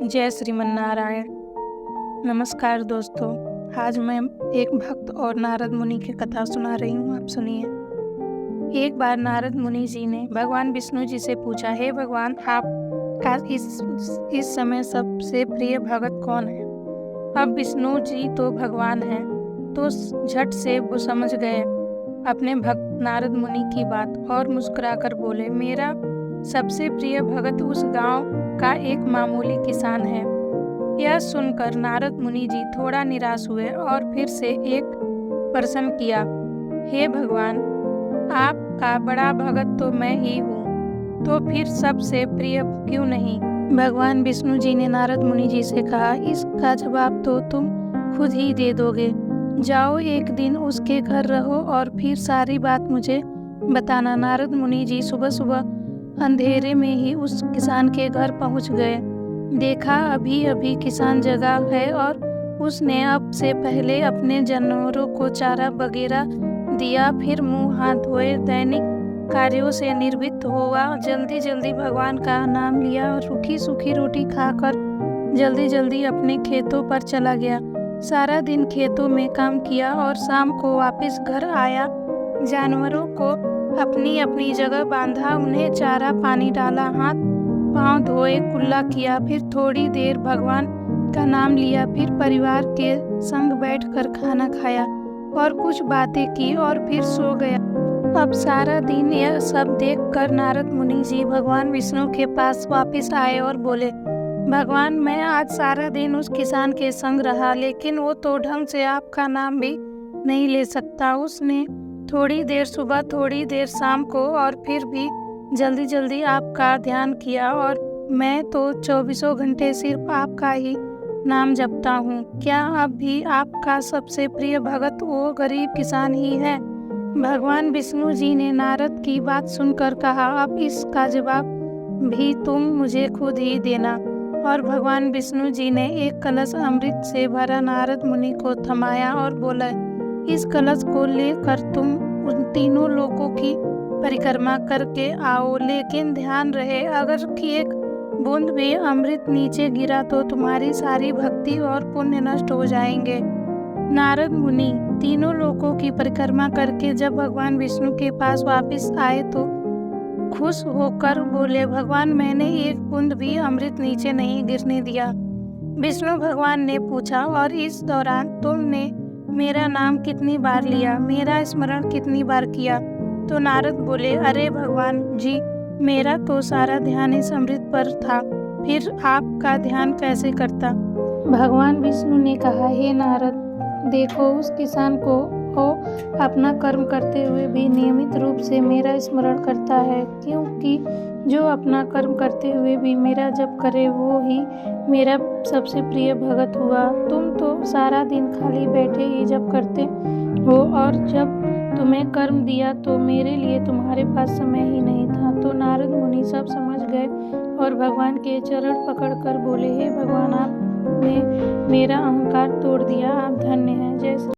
जय श्रीमन्नारायण। नमस्कार दोस्तों, आज मैं एक भक्त और नारद मुनि की कथा सुना रही हूँ, आप सुनिए। एक बार नारद मुनि जी ने भगवान विष्णु जी से पूछा, हे भगवान, आपका इस समय सबसे प्रिय भगत कौन है? अब विष्णु जी तो भगवान हैं, तो झट से वो समझ गए अपने भक्त नारद मुनि की बात और मुस्कुराकर बोले, मेरा सबसे प्रिय भगत उस गांव का एक मामूली किसान है। यह सुनकर नारद मुनि जी थोड़ा निराश हुए और फिर से एक प्रश्न किया, हे भगवान, आपका बड़ा भगत तो मैं ही हूँ, तो फिर सबसे प्रिय क्यों नहीं? भगवान विष्णु जी ने नारद मुनि जी से कहा, इसका जवाब तो तुम खुद ही दे दोगे। जाओ, एक दिन उसके घर रहो और फिर सारी बात मुझे बताना। नारद मुनि जी सुबह सुबह अंधेरे में ही उस किसान के घर पहुंच गए। देखा अभी अभी किसान जगा है और उसने अब से पहले अपने जानवरों को चारा वगैरह दिया, फिर मुंह हाथ धोए दैनिक कार्यों से निर्वृत्त हुआ, जल्दी जल्दी भगवान का नाम लिया और रूखी सूखी रोटी खाकर जल्दी जल्दी अपने खेतों पर चला गया। सारा दिन खेतों में काम किया और शाम को वापस घर आया। जानवरों को अपनी अपनी जगह बांधा, उन्हें चारा पानी डाला, हाथ पांव धोए, कुल्ला किया, फिर थोड़ी देर भगवान का नाम लिया, फिर परिवार के संग बैठकर खाना खाया और कुछ बातें की और फिर सो गया। अब सारा दिन यह सब देखकर नारद मुनि जी भगवान विष्णु के पास वापस आए और बोले, भगवान, मैं आज सारा दिन उस किसान के संग रहा, लेकिन वो तो ढंग से आपका नाम भी नहीं ले सकता। उसने थोड़ी देर सुबह, थोड़ी देर शाम को और फिर भी जल्दी जल्दी आपका ध्यान किया, और मैं तो 24 घंटे सिर्फ आपका ही नाम जपता हूँ। क्या अब भी आपका सबसे प्रिय भगत वो गरीब किसान ही है? भगवान विष्णु जी ने नारद की बात सुनकर कहा, अब इसका जवाब भी तुम मुझे खुद ही देना। और भगवान विष्णु जी ने एक कलश अमृत से भरा नारद मुनि को थमाया और बोला, इस कलश को लेकर तुम उन तीनों लोकों की परिक्रमा करके आओ, लेकिन ध्यान रहे, अगर कि एक बूंद भी अमृत नीचे गिरा तो तुम्हारी सारी भक्ति और पुण्य नष्ट हो जाएंगे। नारद मुनि तीनों लोकों की परिक्रमा करके जब भगवान विष्णु के पास वापस आए तो खुश होकर बोले, भगवान, मैंने एक बूंद भी अमृत नीचे नहीं गिरने दिया। विष्णु भगवान ने पूछा, और इस दौरान तुमने मेरा नाम कितनी बार लिया, मेरा स्मरण कितनी बार किया? तो नारद बोले, अरे भगवान जी, मेरा तो सारा ध्यान इस अमृत पर था, फिर आपका ध्यान कैसे करता? भगवान विष्णु ने कहा, हे नारद, देखो, उस किसान को अपना कर्म करते हुए भी नियमित रूप से मेरा स्मरण करता है, क्योंकि जो अपना कर्म करते हुए भी मेरा जप करे वो ही मेरा सबसे प्रिय भगत हुआ। तुम तो सारा दिन खाली बैठे ही जप करते हो, और जब तुम्हें कर्म दिया तो मेरे लिए तुम्हारे पास समय ही नहीं था। तो नारद मुनि सब समझ गए और भगवान के चरण पकड़कर बोले, हे भगवान, आपने मेरा अहंकार तोड़ दिया, आप धन्य हैं। जय